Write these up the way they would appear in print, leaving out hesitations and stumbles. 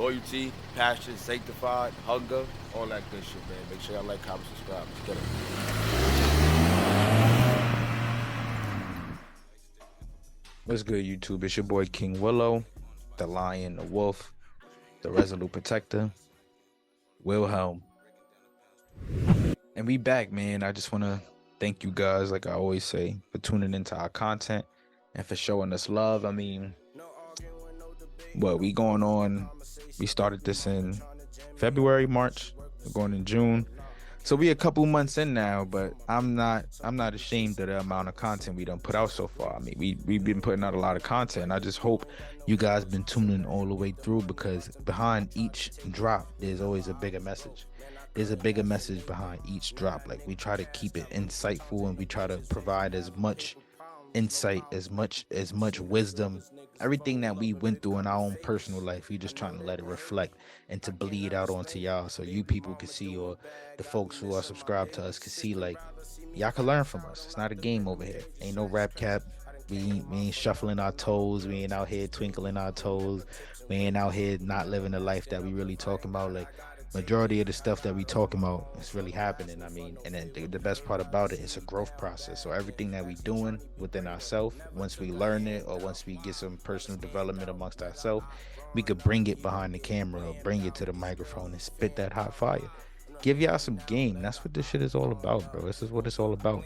loyalty, passion, sanctified, hunger, all that good shit, man. Make sure y'all like, comment, subscribe. Let's get it. What's good, YouTube? It's your boy King Willow, the Lion, the Wolf, the Resolute Protector, Wilhelm. And we back, man. I just want to thank you guys, like I always say, for tuning into our content and for showing us love. I mean, we going on? We started this in February, March. We're going in June. So we a couple months in now, but I'm not ashamed of the amount of content we done put out so far. I mean, we've been putting out a lot of content. I just hope you guys been tuning all the way through, because behind each drop there's always a bigger message. There's a bigger message behind each drop. Like, we try to keep it insightful, and we try to provide as much insight, as much wisdom, everything that we went through in our own personal life. We just trying to let it reflect and to bleed out onto y'all, so you people can see, or the folks who are subscribed to us can see, like, y'all can learn from us. It's not a game over here. Ain't no rap cap. We ain't shuffling our toes. We ain't out here twinkling our toes. We ain't out here not living the life that we really talking about. Like, majority of the stuff that we talking about is really happening. I mean, and then the best part about it, it's a growth process. So everything that we doing within ourselves, once we learn it, or once we get some personal development amongst ourselves, we could bring it behind the camera, or bring it to the microphone and spit that hot fire. Give y'all some game. That's what this shit is all about, bro. This is what it's all about.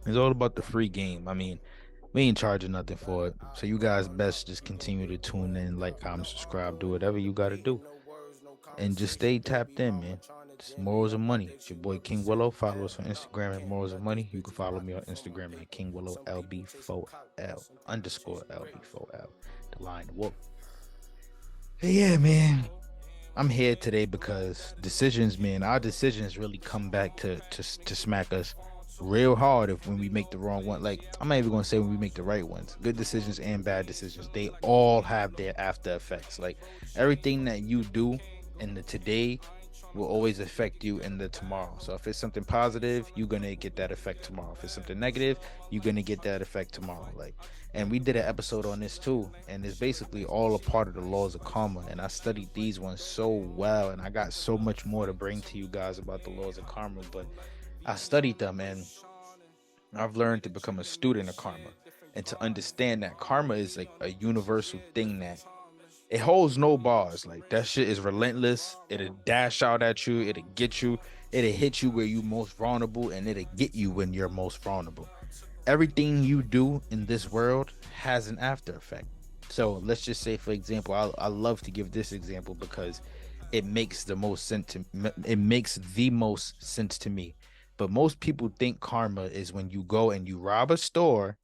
It's all about the free game. I mean, we ain't charging nothing for it. So you guys best just continue to tune in, like, comment, subscribe, do whatever you got to do. And just stay tapped in, man. It's Morals of Money. It's your boy King Willow. Follow us on Instagram at Morals of Money. You can follow me on Instagram at King Willow LB4L underscore LB4L. The Lion, the Wolf. Hey, yeah, man. I'm here today because decisions, man. Our decisions really come back to smack us real hard if when we make the wrong one. Like, I'm not even gonna say when we make the right ones. Good decisions and bad decisions, they all have their after effects. Like, everything that you do in the today will always affect you in the tomorrow. So if it's something positive, you're gonna get that effect tomorrow. If it's something negative, you're gonna get that effect tomorrow. Like, and we did an episode on this too, and it's basically all a part of the laws of karma. And I studied these ones so well, and I got so much more to bring to you guys about the laws of karma. But I studied them, and I've learned to become a student of karma, and to understand that karma is like a universal thing, that it holds no bars. Like, that shit is relentless. It'll dash out at you. It'll get you. It'll hit you where you most vulnerable, and it'll get you when you're most vulnerable. Everything you do in this world has an after effect. So let's just say, for example, I love to give this example because it makes the most sense to me. But most people think karma is when you go and you rob a store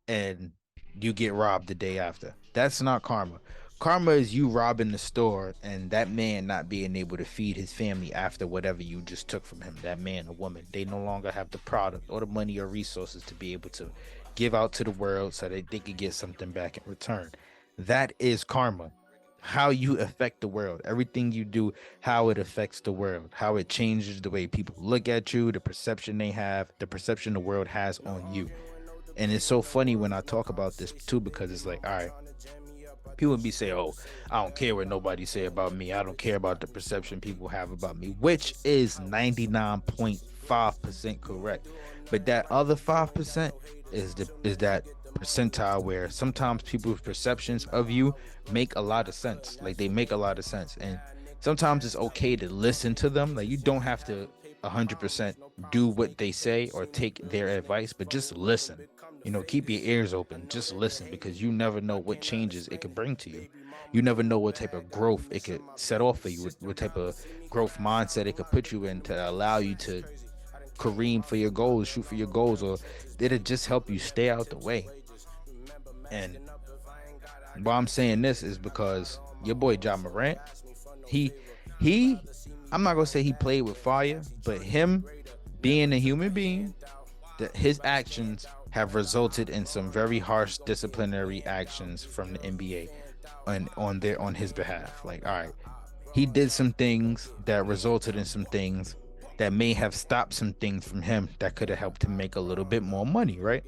and you get robbed the day after. That's not karma. Karma is you robbing the store and that man not being able to feed his family after whatever you just took from him. That man or woman, they no longer have the product or the money or resources to be able to give out to the world so that they could get something back in return. That is karma. How you affect the world, everything you do, how it affects the world, how it changes the way people look at you, the perception they have, the perception the world has on you. And it's so funny when I talk about this too, because it's like, all right, people would be saying, oh, I don't care what nobody say about me. I don't care about the perception people have about me, which is 99.5% correct. But that other 5% is that percentile where sometimes people's perceptions of you make a lot of sense. Like, they make a lot of sense. And sometimes it's okay to listen to them. Like, you don't have to 100% do what they say or take their advice, but just listen. Keep your ears open. Just listen, because you never know what changes it could bring to you. You never know what type of growth it could set off for you, what type of growth mindset it could put you in to allow you to careem for your goals, shoot for your goals, or did it just help you stay out the way? And why I'm saying this is because your boy Ja Morant, he I'm not gonna say he played with fire, but him being a human being, that his actions have resulted in some very harsh disciplinary actions from the NBA on his behalf. Like, all right, he did some things that resulted in some things that may have stopped some things from him that could have helped him make a little bit more money, right?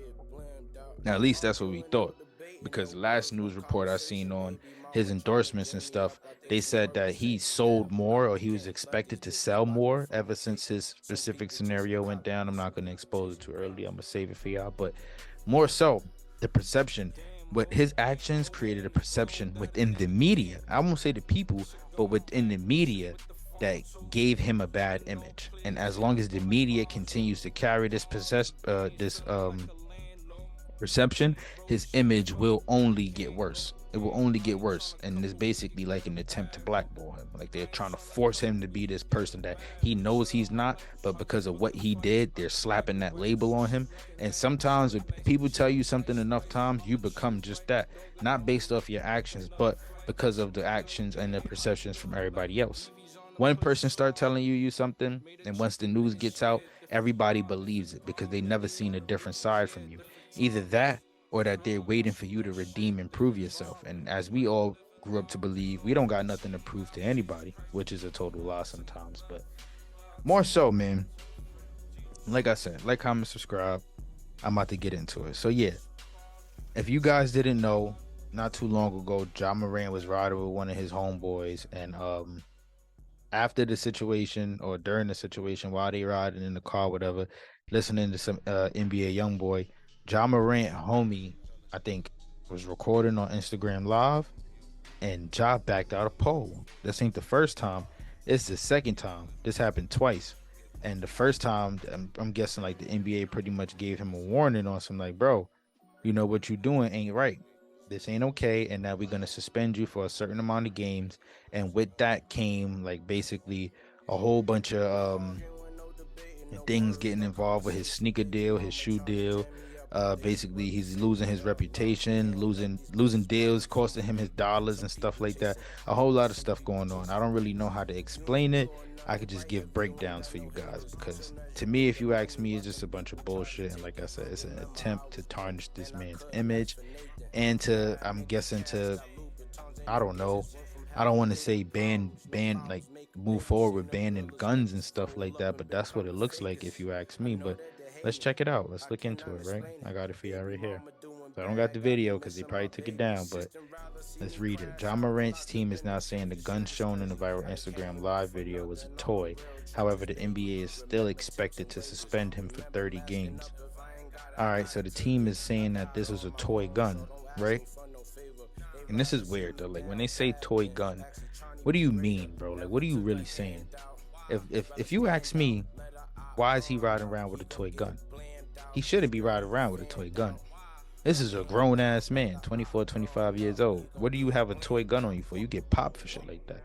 Now, at least that's what we thought. because last news report I seen on his endorsements and stuff, they said that he sold more, or he was expected to sell more ever since his specific scenario went down. I'm not going to expose it too early. I'm going to save it for y'all, but more so the perception, what his actions created a perception within the media. I won't say the people, but within the media, that gave him a bad image. And as long as the media continues to carry this perception, his image will only get worse. It will only get worse. And it's basically like an attempt to blackball him. Like they're trying to force him to be this person that he knows he's not, but because of what he did, they're slapping that label on him. And sometimes if people tell you something enough times, you become just that. Not based off your actions, but because of the actions and the perceptions from everybody else. One person start telling you something, and once the news gets out, everybody believes it because they never seen a different side from you. Either that, or that they're waiting for you to redeem and prove yourself. And as we all grew up to believe, we don't got nothing to prove to anybody, which is a total lie sometimes. But more so, man, like I said, like, comment, subscribe. I'm about to get into it. So yeah, if you guys didn't know, not too long ago, Ja Morant was riding with one of his homeboys, and after the situation, or during the situation, while they riding in the car, whatever, listening to some NBA YoungBoy, Ja Morant homie, I think, was recording on Instagram Live, and Ja backed out a pole. This ain't the first time. It's the second time. This happened twice. And the first time, I'm guessing like the NBA pretty much gave him a warning on some, like, bro, you know what you doing ain't right. This ain't okay, and now we're gonna suspend you for a certain amount of games. And with that came like basically a whole bunch of things getting involved with his sneaker deal, his shoe deal. Basically, he's losing his reputation, losing deals, costing him his dollars and stuff like that. A whole lot of stuff going on. I don't really know how to explain it. I could just give breakdowns for you guys, because to me, if you ask me, it's just a bunch of bullshit. And like I said, it's an attempt to tarnish this man's image, and to, I'm guessing, to, I don't know. I don't want to say ban, like, move forward with banning guns and stuff like that, but that's what it looks like if you ask me. But let's check it out. Let's look into it, right? I got it for y'all right here. So I don't got the video because they probably took it down, but let's read it. Ja Morant's team is now saying the gun shown in the viral Instagram live video was a toy. However, the NBA is still expected to suspend him for 30 games. All right, so the team is saying that this was a toy gun, right? And this is weird though. Like, when they say toy gun, what do you mean, bro? Like, what are you really saying? If you ask me, why is he riding around with a toy gun? He shouldn't be riding around with a toy gun. This is a grown ass man, 24, 25 years old. What do you have a toy gun on you for? You get popped for shit like that.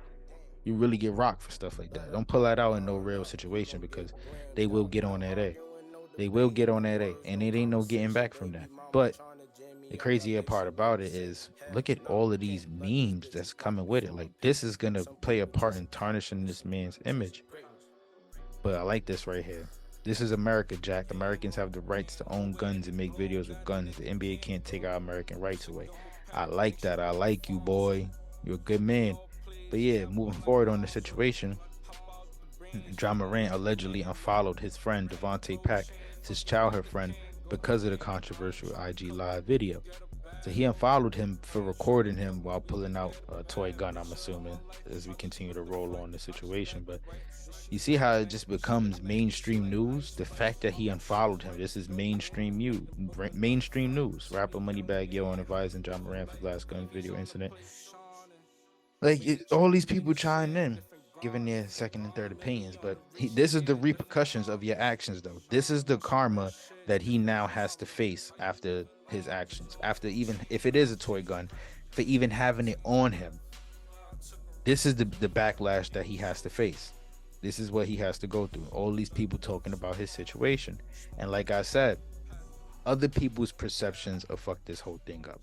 You really get rocked for stuff like that. Don't pull that out in no real situation, because they will get on that A. They will get on that A, and it ain't no getting back from that. But the crazier part about it is, look at all of these memes that's coming with it. Like, this is gonna play a part in tarnishing this man's image. But I like this right here. This is America, Jack. Americans have the rights to own guns and make videos with guns. The NBA can't take our American rights away. I like that. I like you, boy. You're a good man. But yeah, moving forward on the situation, Ja Morant allegedly unfollowed his friend Devontae Pack, his childhood friend, because of the controversial IG Live video. So he unfollowed him for recording him while pulling out a toy gun, I'm assuming, as we continue to roll on the situation. But you see how it just becomes mainstream news? The fact that he unfollowed him, this is mainstream news. Rapper Moneybagg Yo advising Ja Morant for last gun video incident. Like, all these people chime in, giving their second and third opinions, but this is the repercussions of your actions, though. This is the karma that he now has to face after his actions, after, even if it is a toy gun, for even having it on him. This is the backlash that he has to face. This is what he has to go through. All these people talking about his situation. And like I said, other people's perceptions of fuck this whole thing up.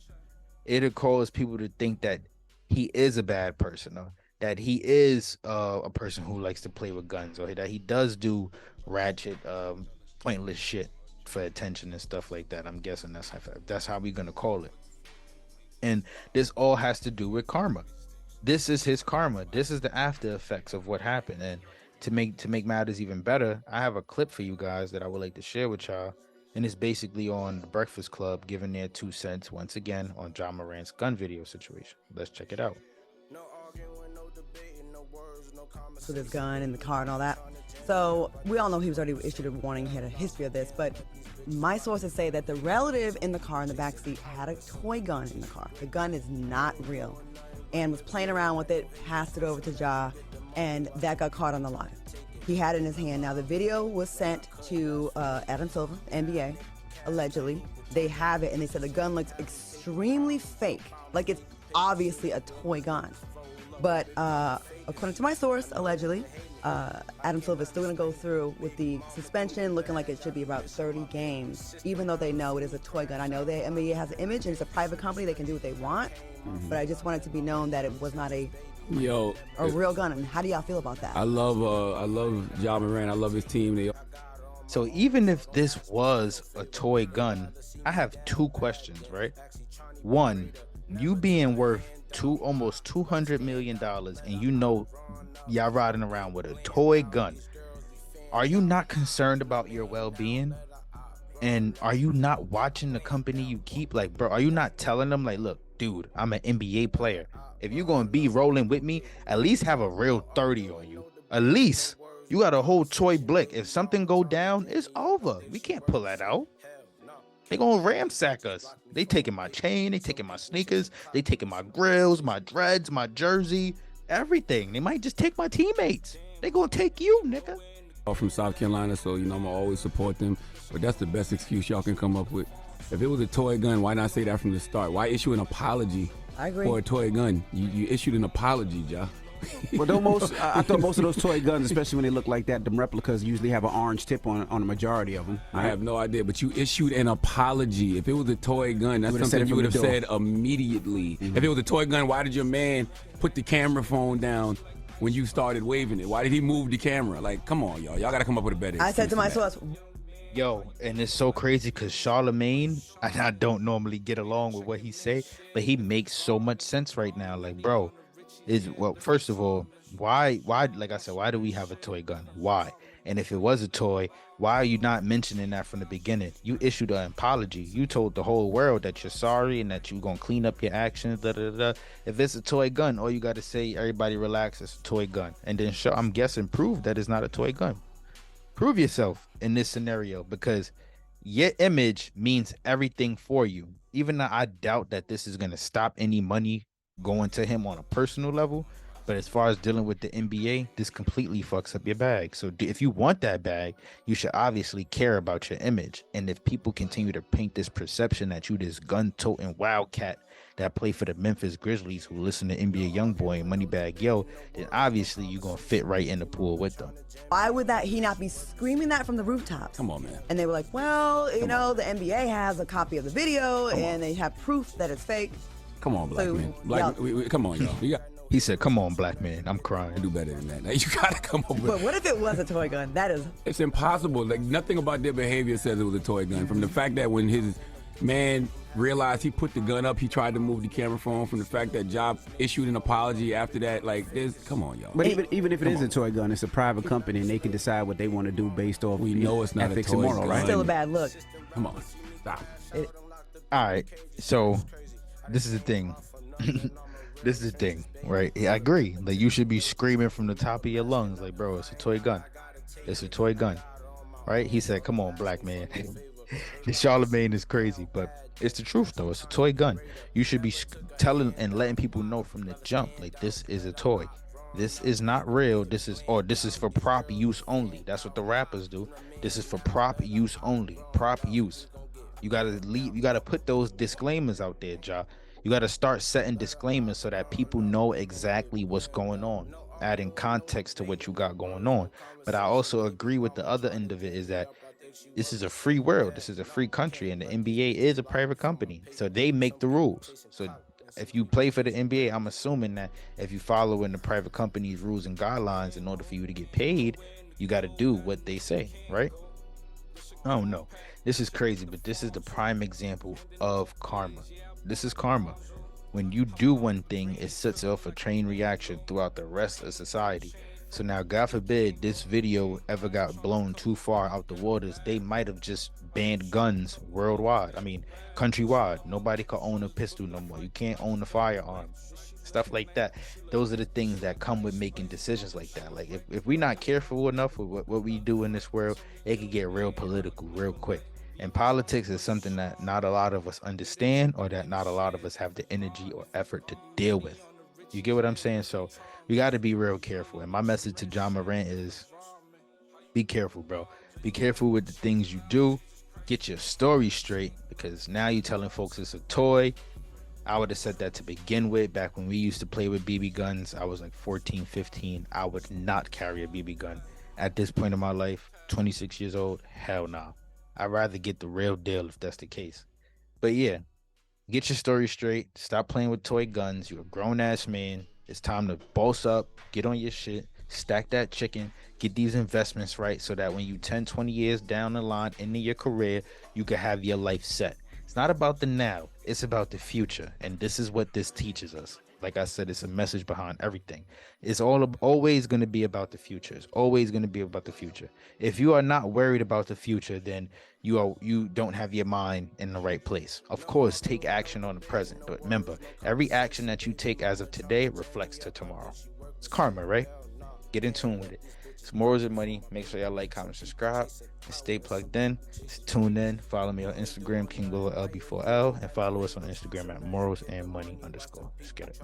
It'll cause people to think that he is a bad person, or that he is a person who likes to play with guns, or that he does do ratchet, pointless shit for attention and stuff like that. I'm guessing that's how we're gonna call it. And this all has to do with karma. This is his karma. This is the after effects of what happened. And to make matters even better, I have a clip for you guys that I would like to share with y'all. And it's basically on the Breakfast Club giving their 2 cents once again on Ja Morant's gun video situation. Let's check it out. With his gun and the car and all that. So we all know he was already issued a warning. He had a history of this, but my sources say that the relative in the car in the backseat had a toy gun in the car. The gun is not real, and was playing around with it, passed it over to Ja, and that got caught on the line. He had it in his hand. Now the video was sent to Adam Silver, NBA, allegedly. They have it, and they said the gun looks extremely fake, like it's obviously a toy gun. But according to my source, allegedly, Adam Silver is still going to go through with the suspension, looking like it should be about 30 games, even though they know it is a toy gun. I know the NBA has an image, and it's a private company. They can do what they want, but I just want it to be known that it was not a real gun. And how do y'all feel about that? I love Ja Morant. I love his team. So even if this was a toy gun, I have two questions, right? One, you being worth almost $200 million, and you know y'all riding around with a toy gun. Are you not concerned about your well-being? And are you not watching the company you keep? Like, bro, are you not telling them, like, look, dude, I'm an NBA player. If you're gonna be rolling with me, at least have a real 30 on you. At least you got a whole toy blick. If something go down, it's over. We can't pull that out. They gonna ransack us. They taking my chain, they taking my sneakers, they taking my grills, my dreads, my jersey, everything. They might just take my teammates. They gonna take you, nigga. From South Carolina, so I'm gonna always support them. But that's the best excuse y'all can come up with. If it was a toy gun, why not say that from the start? Why issue an apology for a toy gun? You issued an apology, Ja. Well, I thought most of those toy guns, especially when they look like that, them replicas usually have an orange tip on the majority of them. Right? I have no idea, but you issued an apology. If it was a toy gun, that's something you would have said immediately. Mm-hmm. If it was a toy gun, why did your man put the camera phone down when you started waving it? Why did he move the camera? Like, come on, y'all. Y'all got to come up with a better excuse. I said to my source, yo, and it's so crazy because Charlemagne, I don't normally get along with what he say, but he makes so much sense right now. Like, bro, first of all, why, like I said, why do we have a toy gun? Why? And if it was a toy, why are you not mentioning that from the beginning? You issued an apology. You told the whole world that you're sorry and that you're going to clean up your actions. If it's a toy gun, all you got to say, everybody relax, it's a toy gun. And then I'm guessing prove that it's not a toy gun. Prove yourself in this scenario, because your image means everything for you. Even though I doubt that this is going to stop any money going to him on a personal level, but as far as dealing with the NBA, this completely fucks up your bag. So if you want that bag, you should obviously care about your image. And if people continue to paint this perception that you this gun-toting wildcat that play for the Memphis Grizzlies who listen to NBA Youngboy and Moneybagg Yo, then obviously you're gonna fit right in the pool with them. Why would he not be screaming that from the rooftops? Come on, man. And they were like, well, you know, the NBA has a copy of the video and they have proof that it's fake. Come on, black man. Come on, y'all. He said, come on, black man, I'm crying. Do better than that. Now, you gotta come up with. But what if it was a toy gun? It's impossible. Like, nothing about their behavior says it was a toy gun. From the fact that when his man realized he put the gun up, he tried to move the camera phone. From the fact that Ja issued an apology after that, come on, y'all. But even if it is a toy gun, it's a private company and they can decide what they want to do based off. We know it's not ethics a toy and moral, gun. right? It's still a bad look. Come on, stop. All right, so this is the thing. This is the thing, right? I agree. Like, you should be screaming from the top of your lungs, like, bro, it's a toy gun. It's a toy gun, right? He said, come on, black man. Charlemagne is crazy, but it's the truth, though. It's a toy gun. You should be telling and letting people know from the jump, like, this is a toy. This is not real. This is for prop use only. That's what the rappers do. This is for prop use only. Prop use. You gotta put those disclaimers out there, Ja. You got to start setting disclaimers so that people know exactly what's going on, adding context to what you got going on. But I also agree with the other end of it is that this is a free world. This is a free country, and the NBA is a private company. So they make the rules. So if you play for the NBA, I'm assuming that if you follow in the private company's rules and guidelines in order for you to get paid, you got to do what they say, right? I don't know. This is crazy, but this is the prime example of karma. This is karma. When you do one thing, it sets off a chain reaction throughout the rest of society. So now, God forbid, this video ever got blown too far out the waters, they might have just banned guns worldwide. I mean, countrywide. Nobody can own a pistol no more. You can't own a firearm. Stuff like that. Those are the things that come with making decisions like that. Like, if we're not careful enough with what we do in this world, it could get real political real quick. And politics is something that not a lot of us understand, or that not a lot of us have the energy or effort to deal with. You get what I'm saying? So we got to be real careful. And my message to Ja Morant is, be careful, bro. Be careful with the things you do. Get your story straight, because now you're telling folks it's a toy. I would have said that to begin with. Back when we used to play with BB guns, I was like 14, 15. I would not carry a BB gun. At this point in my life, 26 years old, hell nah. I'd rather get the real deal if that's the case. But yeah, get your story straight. Stop playing with toy guns. You're a grown-ass man. It's time to boss up, get on your shit, stack that chicken, get these investments right, so that when you 10, 20 years down the line into your career, you can have your life set. It's not about the now, it's about the future. And this is what this teaches us. Like I said, it's a message behind everything. It's always going to be about the future. It's always going to be about the future. If you are not worried about the future, then you don't have your mind in the right place. Of course, take action on the present. But remember, every action that you take as of today reflects to tomorrow. It's karma, right? Get in tune with it. It's Morals and Money. Make sure y'all like, comment, subscribe, and stay plugged in. Tune in. Follow me on Instagram, KingWillow LB4L, and follow us on Instagram at Morals and Money _. Let's get it.